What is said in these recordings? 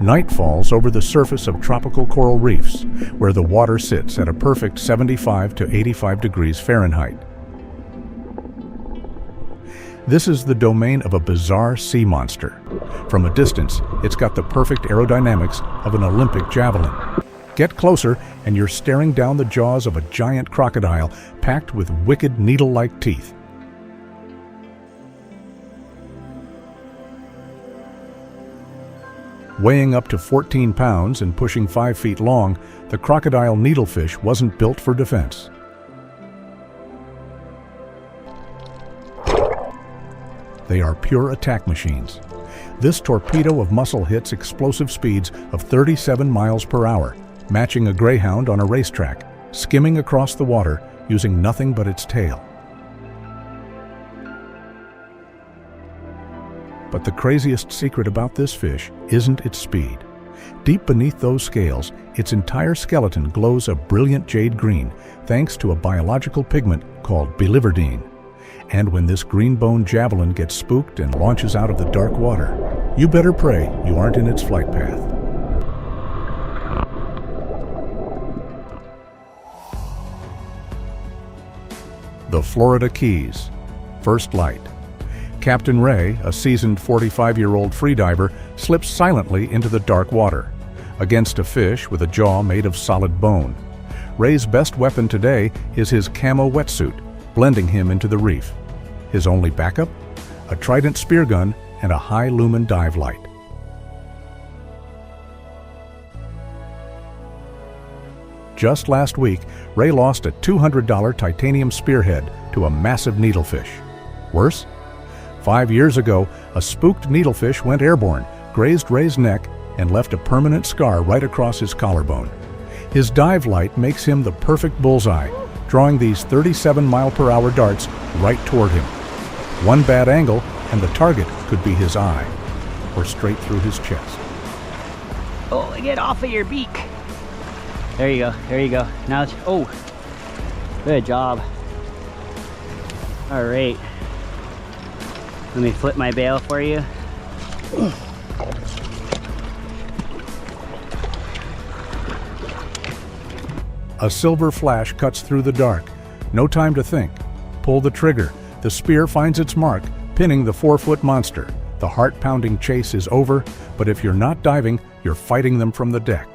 Night falls over the surface of tropical coral reefs, where the water sits at a perfect 75 to 85 degrees Fahrenheit. This is the domain of a bizarre sea monster. From a distance, it's got the perfect aerodynamics of an Olympic javelin. Get closer, and you're staring down the jaws of a giant crocodile packed with wicked needle-like teeth. Weighing up to 14 pounds and pushing 5 feet long, the crocodile needlefish wasn't built for defense. They are pure attack machines. This torpedo of muscle hits explosive speeds of 37 miles per hour, matching a greyhound on a racetrack, skimming across the water using nothing but its tail. But the craziest secret about this fish isn't its speed. Deep beneath those scales, its entire skeleton glows a brilliant jade green thanks to a biological pigment called biliverdine. And when this green-boned javelin gets spooked and launches out of the dark water, you better pray you aren't in its flight path. The Florida Keys. First light. Captain Ray, a seasoned 45-year-old freediver, slips silently into the dark water, against a fish with a jaw made of solid bone. Ray's best weapon today is his camo wetsuit, blending him into the reef. His only backup? A Trident speargun and a high-lumen dive light. Just last week, Ray lost a $200 titanium spearhead to a massive needlefish. Worse? 5 years ago, a spooked needlefish went airborne, grazed Ray's neck, and left a permanent scar right across his collarbone. His dive light makes him the perfect bullseye, drawing these 37-mile-per-hour darts right toward him. One bad angle, and the target could be his eye, or straight through his chest. Oh, get off of your beak. There you go, there you go. Now it's, oh, good job. All right. Let me flip my bail for you. A silver flash cuts through the dark. No time to think. Pull the trigger. The spear finds its mark, pinning the 4-foot monster. The heart-pounding chase is over, but if you're not diving, you're fighting them from the deck.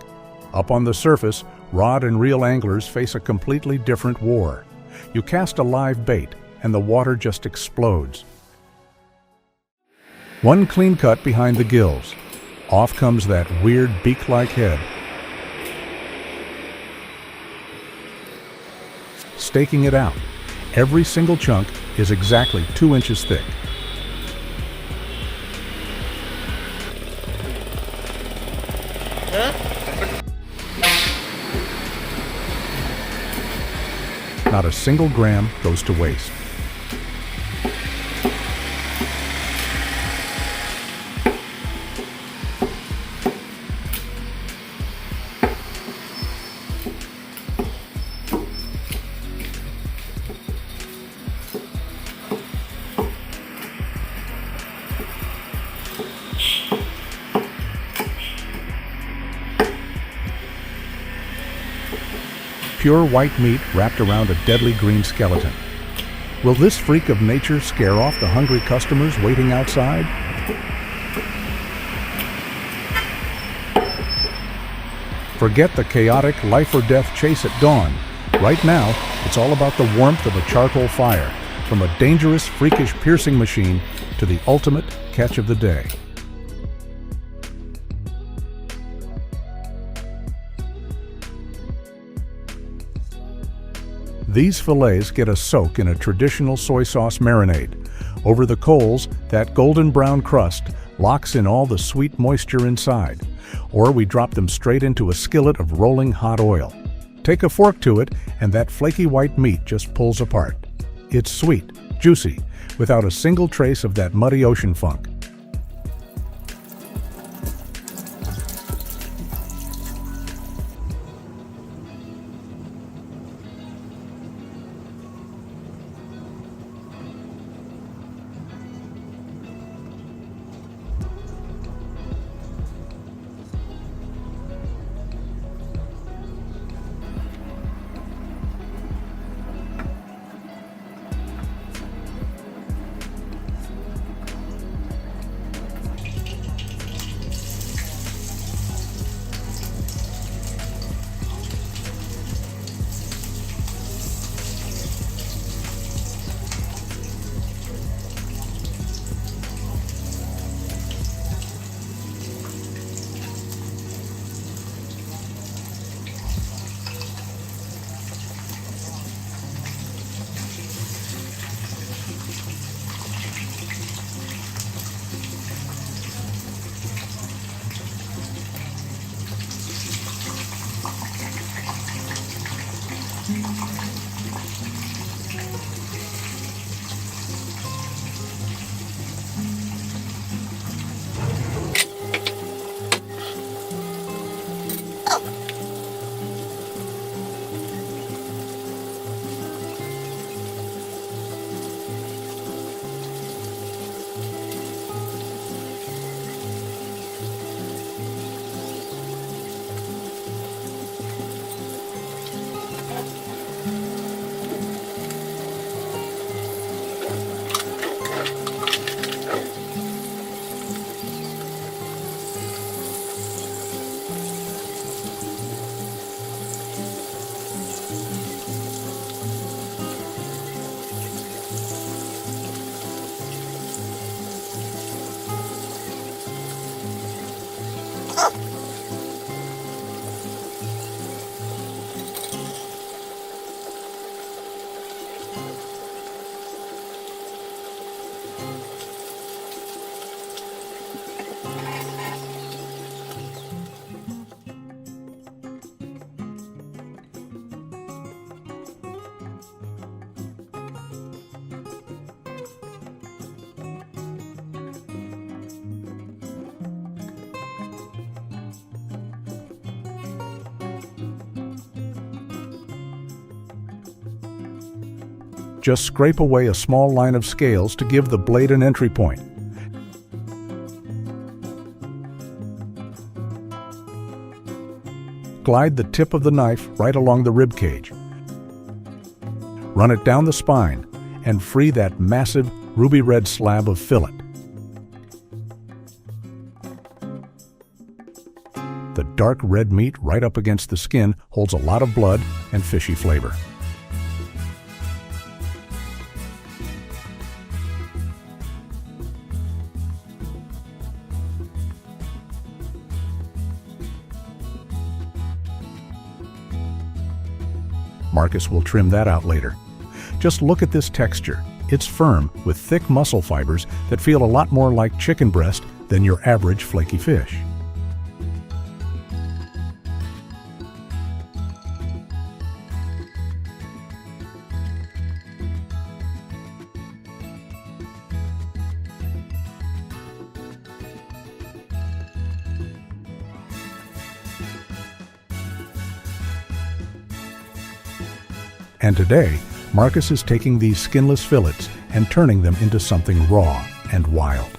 Up on the surface, rod and reel anglers face a completely different war. You cast a live bait, and the water just explodes. One clean cut behind the gills. Off comes that weird beak-like head. Staking it out. Every single chunk is exactly 2 inches thick. Not a single gram goes to waste. Pure white meat wrapped around a deadly green skeleton. Will this freak of nature scare off the hungry customers waiting outside? Forget the chaotic life-or-death chase at dawn. Right now, it's all about the warmth of a charcoal fire, from a dangerous, freakish piercing machine to the ultimate catch of the day. These fillets get a soak in a traditional soy sauce marinade. Over the coals, that golden brown crust locks in all the sweet moisture inside. Or we drop them straight into a skillet of rolling hot oil. Take a fork to it, and that flaky white meat just pulls apart. It's sweet, juicy, without a single trace of that muddy ocean funk. Just scrape away a small line of scales to give the blade an entry point. Glide the tip of the knife right along the rib cage. Run it down the spine and free that massive ruby red slab of fillet. The dark red meat right up against the skin holds a lot of blood and fishy flavor. Marcus will trim that out later. Just look at this texture. It's firm with thick muscle fibers that feel a lot more like chicken breast than your average flaky fish. And today, Marcus is taking these skinless fillets and turning them into something raw and wild.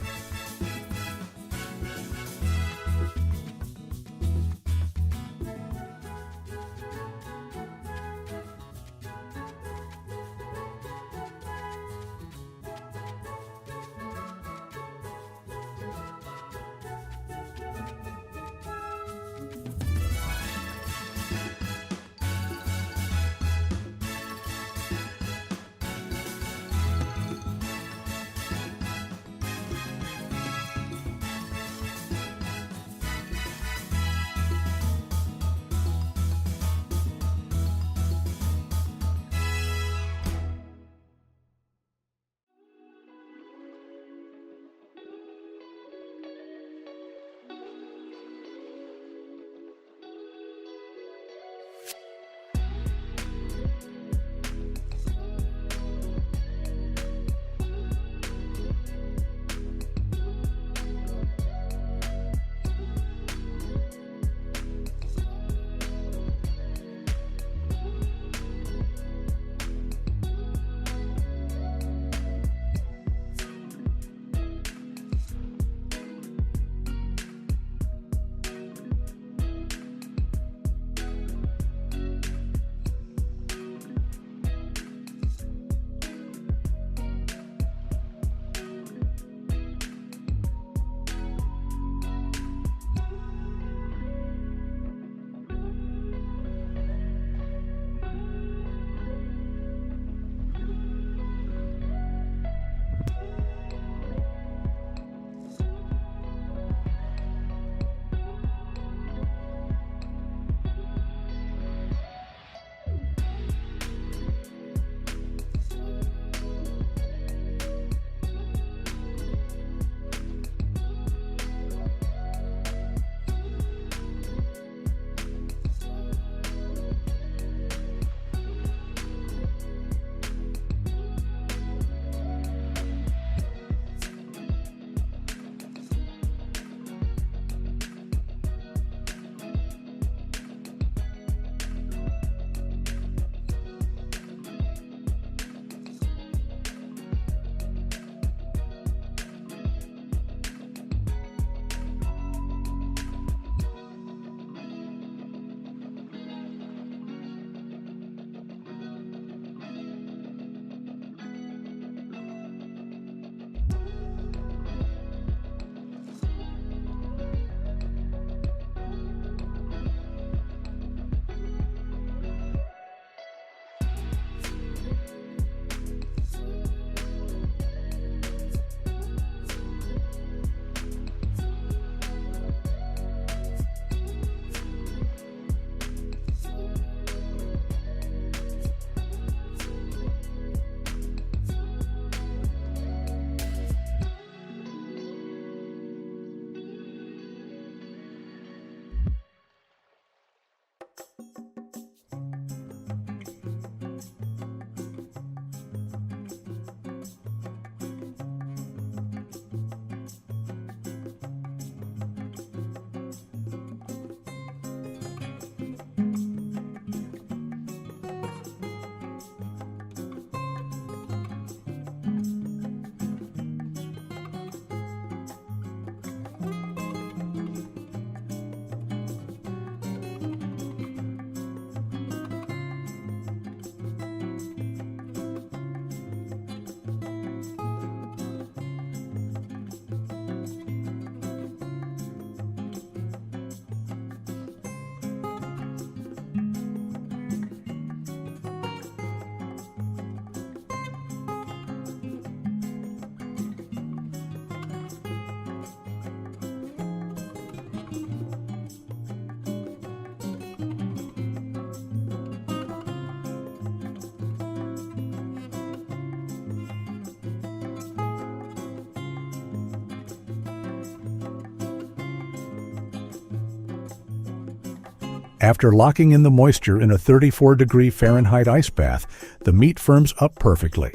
After locking in the moisture in a 34-degree Fahrenheit ice bath, the meat firms up perfectly.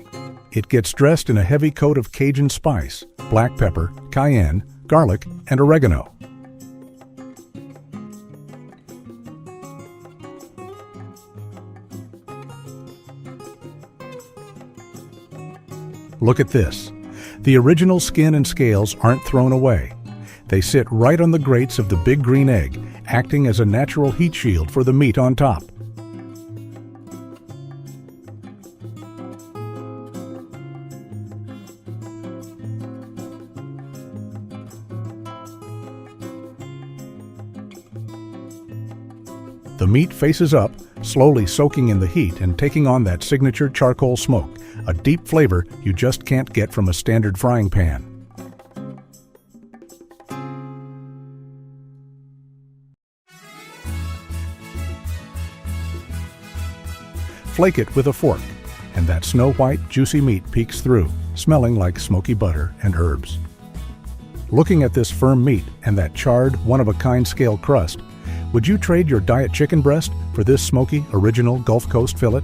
It gets dressed in a heavy coat of Cajun spice, black pepper, cayenne, garlic, and oregano. Look at this. The original skin and scales aren't thrown away. They sit right on the grates of the big green egg, acting as a natural heat shield for the meat on top. The meat faces up, slowly soaking in the heat and taking on that signature charcoal smoke, a deep flavor you just can't get from a standard frying pan. Flake it with a fork, and that snow-white, juicy meat peeks through, smelling like smoky butter and herbs. Looking at this firm meat and that charred, one-of-a-kind scale crust, would you trade your diet chicken breast for this smoky, original Gulf Coast fillet?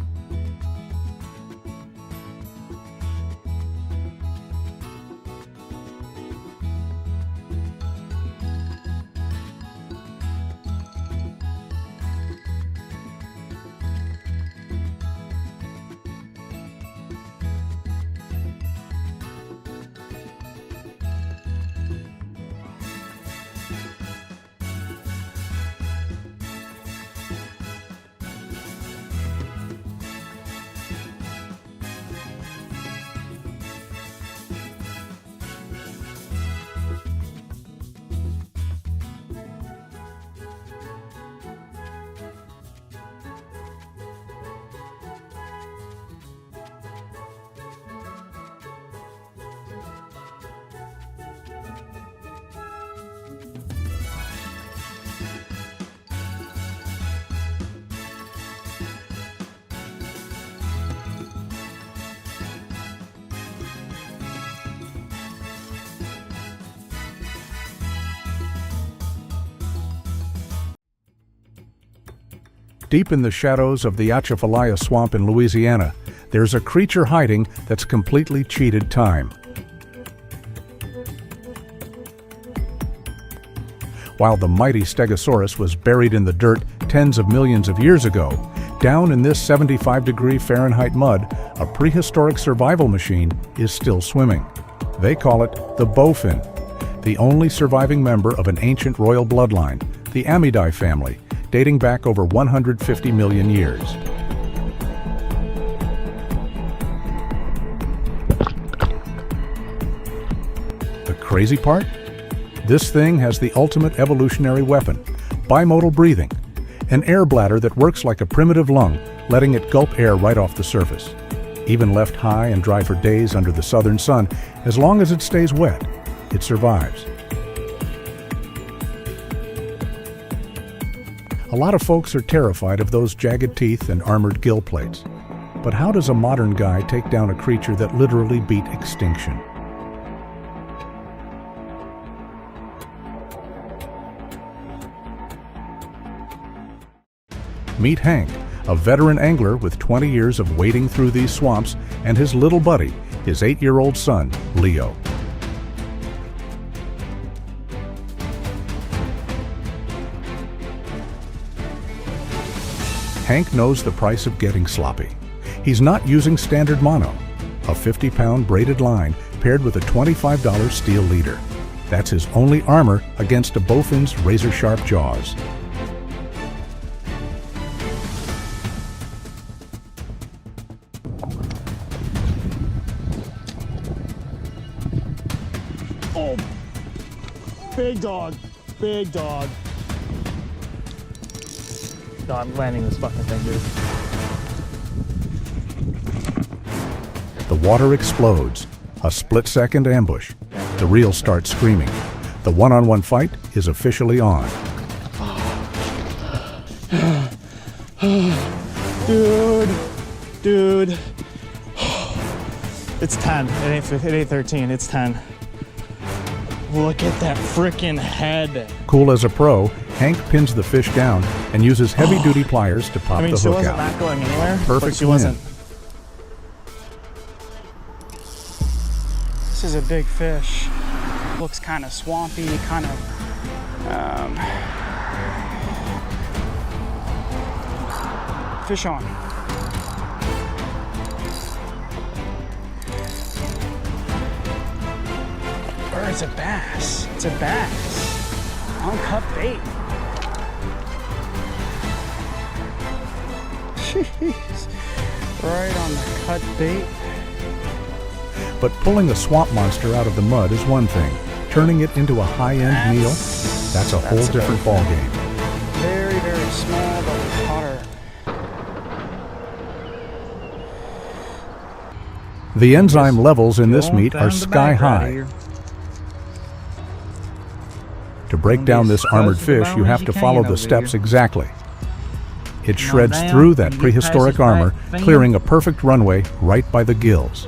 Deep in the shadows of the Atchafalaya Swamp in Louisiana, there's a creature hiding that's completely cheated time. While the mighty Stegosaurus was buried in the dirt tens of millions of years ago, down in this 75-degree Fahrenheit mud, a prehistoric survival machine is still swimming. They call it the bowfin, the only surviving member of an ancient royal bloodline, the Amidae family, dating back over 150 million years. The crazy part? This thing has the ultimate evolutionary weapon, bimodal breathing, an air bladder that works like a primitive lung, letting it gulp air right off the surface. Even left high and dry for days under the southern sun, as long as it stays wet, it survives. A lot of folks are terrified of those jagged teeth and armored gill plates. But how does a modern guy take down a creature that literally beat extinction? Meet Hank, a veteran angler with 20 years of wading through these swamps, and his little buddy, his 8-year-old son, Leo. Hank knows the price of getting sloppy. He's not using standard mono, a 50-pound braided line paired with a $25 steel leader. That's his only armor against a bowfin's razor-sharp jaws. Oh, big dog, big dog. No, I'm landing this fucking thing, dude. The water explodes. A split-second ambush. The reel starts screaming. The one-on-one fight is officially on. Dude. It's 10. It ain't 13. It's 10. Look at that freaking head. Cool as a pro, Hank pins the fish down and uses heavy-duty pliers to pop I mean, the she hook wasn't out. not going anywhere. Perfect but she win. wasn't. This is a big fish. Looks kind of swampy, kind of. Fish on. Or it's a bass. It's a bass. On cut bait. Jeez. Right on the cut bait. But pulling a swamp monster out of the mud is one thing. Turning it into a high-end meal, that's a whole different ballgame. Very, very small, but we caught her. The enzyme levels in this meat are sky high. To break down this armored fish, you have to follow the steps exactly. It shreds through that prehistoric armor, clearing a perfect runway right by the gills.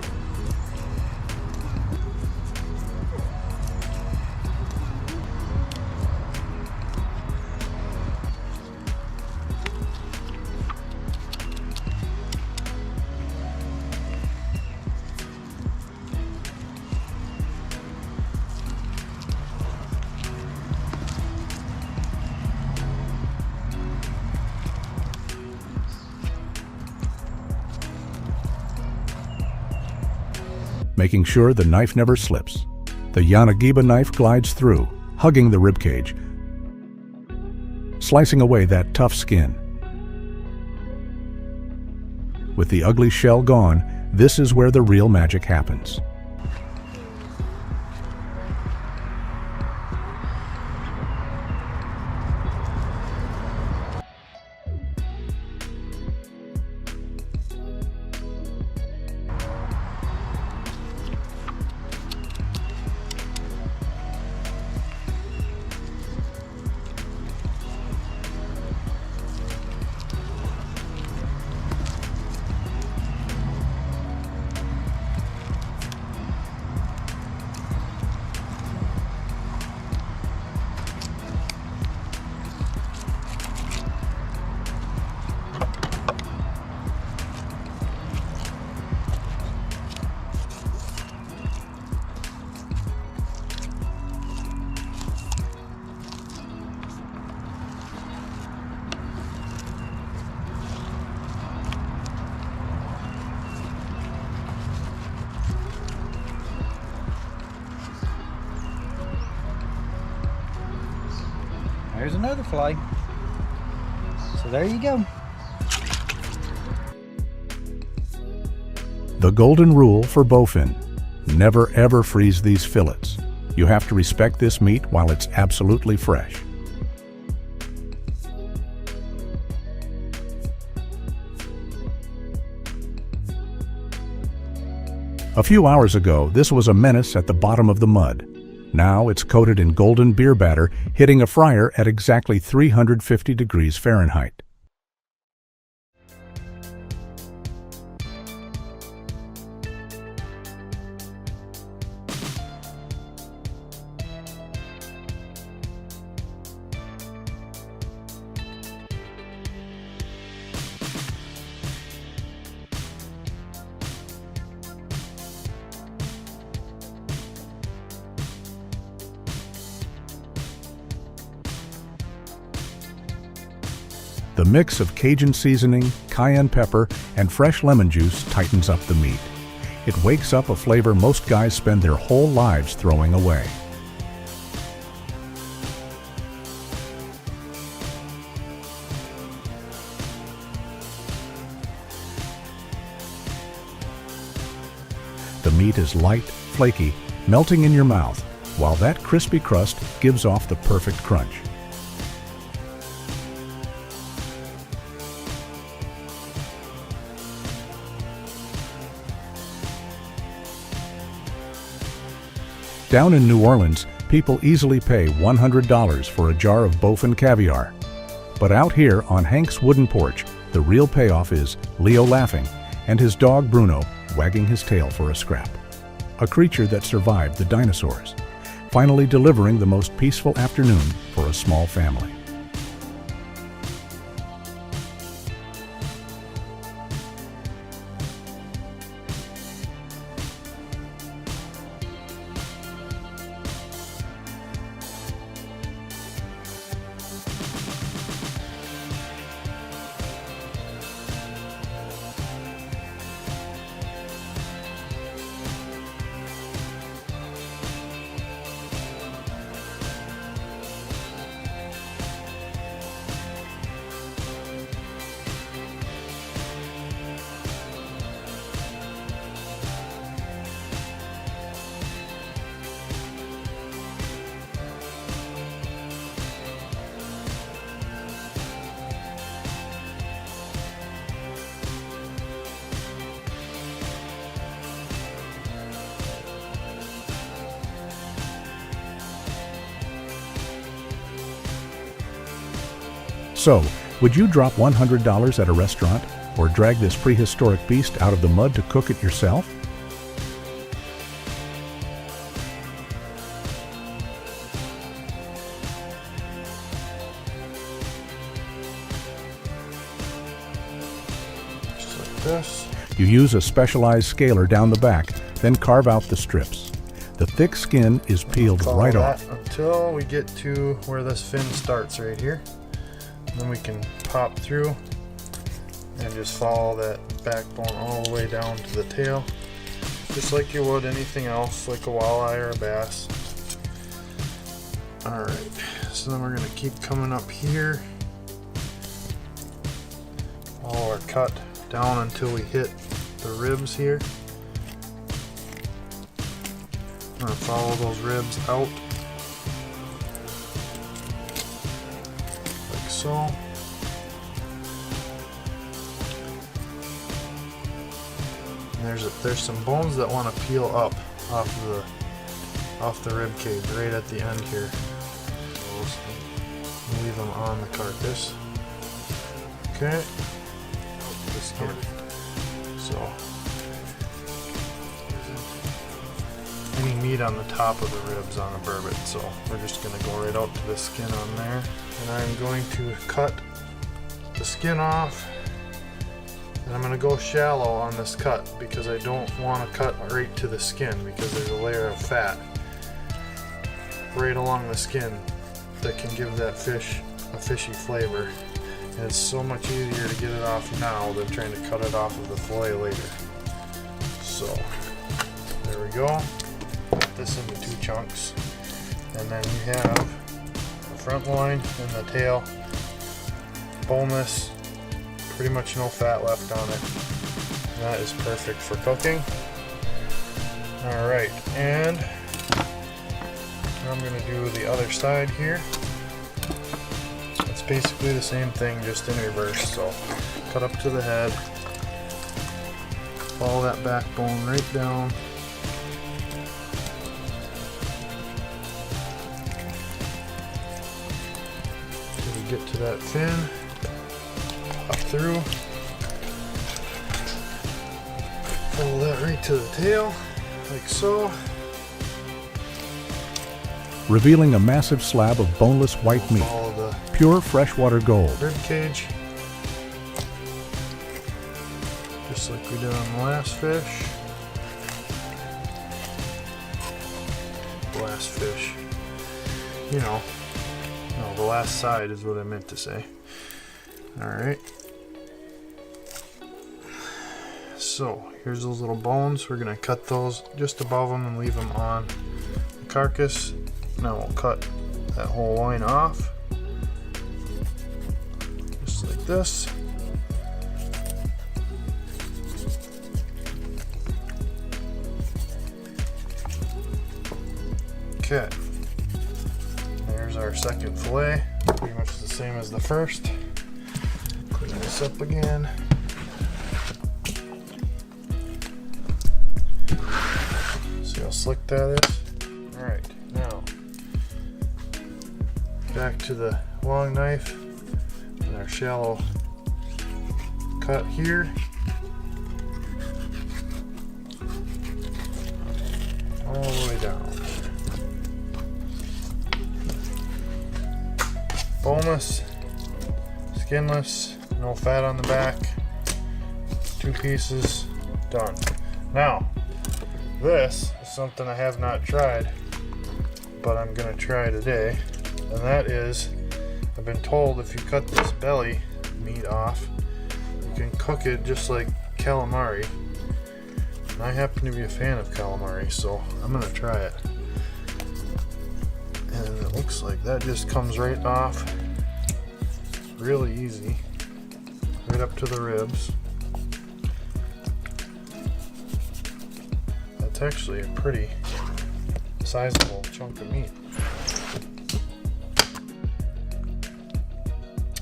Making sure the knife never slips. The Yanagiba knife glides through, hugging the ribcage, slicing away that tough skin. With the ugly shell gone, this is where the real magic happens. There's another fly. So there you go. The golden rule for bowfin: never ever freeze these fillets. You have to respect this meat while it's absolutely fresh. A few hours ago, this was a menace at the bottom of the mud. Now it's coated in golden beer batter, hitting a fryer at exactly 350 degrees Fahrenheit. The mix of Cajun seasoning, cayenne pepper, and fresh lemon juice tightens up the meat. It wakes up a flavor most guys spend their whole lives throwing away. The meat is light, flaky, melting in your mouth, while that crispy crust gives off the perfect crunch. Down in New Orleans, people easily pay $100 for a jar of bowfin caviar. But out here on Hank's wooden porch, the real payoff is Leo laughing and his dog Bruno wagging his tail for a scrap. A creature that survived the dinosaurs. finally delivering the most peaceful afternoon for a small family. So, would you drop $100 at a restaurant or drag this prehistoric beast out of the mud to cook it yourself? Just like this. You use a specialized scaler down the back, then carve out the strips. The thick skin is peeled right off. Until we get to where this fin starts right here. Then we can pop through and just follow that backbone all the way down to the tail, just like you would anything else, like a walleye or a bass. Alright, so then we're going to keep coming up here, follow our cut down until we hit the ribs here. I'm going to follow those ribs out. So, there's some bones that want to peel up off the rib cage right at the end here. Leave them on the carcass. Okay. The skin. So, any meat on the top of the ribs on a burbot, so we're just going to go right out to the skin on there. And I'm going to cut the skin off, and I'm going to go shallow on this cut because I don't want to cut right to the skin because there's a layer of fat right along the skin that can give that fish a fishy flavor. And it's so much easier to get it off now than trying to cut it off of the fillet later. So there we go. Put this into 2 chunks, and then you have front loin and the tail, boneless, pretty much no fat left on it. And that is perfect for cooking. Alright, and I'm going to do the other side here. It's basically the same thing, just in reverse. So cut up to the head, follow that backbone right down. Get to that fin, up through, follow that right to the tail, like so. Revealing a massive slab of boneless white meat, Follow the pure freshwater gold. rib cage, just like we did on the last fish. Last fish, you know. No, the last side is what I meant to say. Alright. So, here's those little bones. We're going to cut those just above them and leave them on the carcass. Now we'll cut that whole loin off. Just like this. Okay. There's our second fillet, pretty much the same as the first. Clean this up again. See how slick that is? Alright, now back to the long knife and our shallow cut here. All the way down. boneless, skinless, no fat on the back. 2 pieces, done. Now, this is something I have not tried, but I'm gonna try today, and that is, I've been told if you cut this belly meat off, you can cook it just like calamari. And I happen to be a fan of calamari, so I'm gonna try it. And it looks like that just comes right off, really easy, right up to the ribs. That's actually a pretty sizable chunk of meat.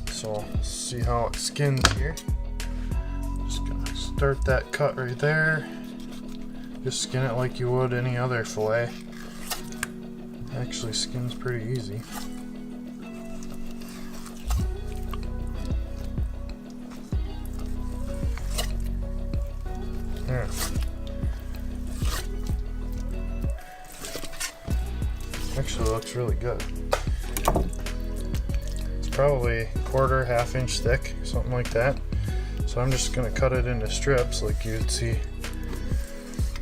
So see how it skins here. Just gonna start that cut right there. Just skin it like you would any other fillet. Actually skins pretty easy. There. Actually looks really good. It's probably quarter, half-inch thick, something like that. So I'm just gonna cut it into strips like you'd see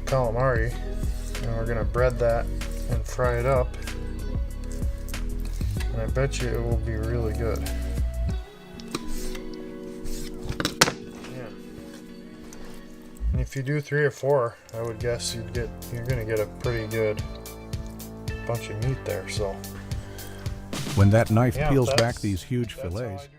calamari, and we're gonna bread that and fry it up. And I bet you it will be really good. Yeah. And if you do 3 or 4, I would guess you're gonna get a pretty good bunch of meat there. So When that knife yeah, peels that's- back these huge that's how I fillets, do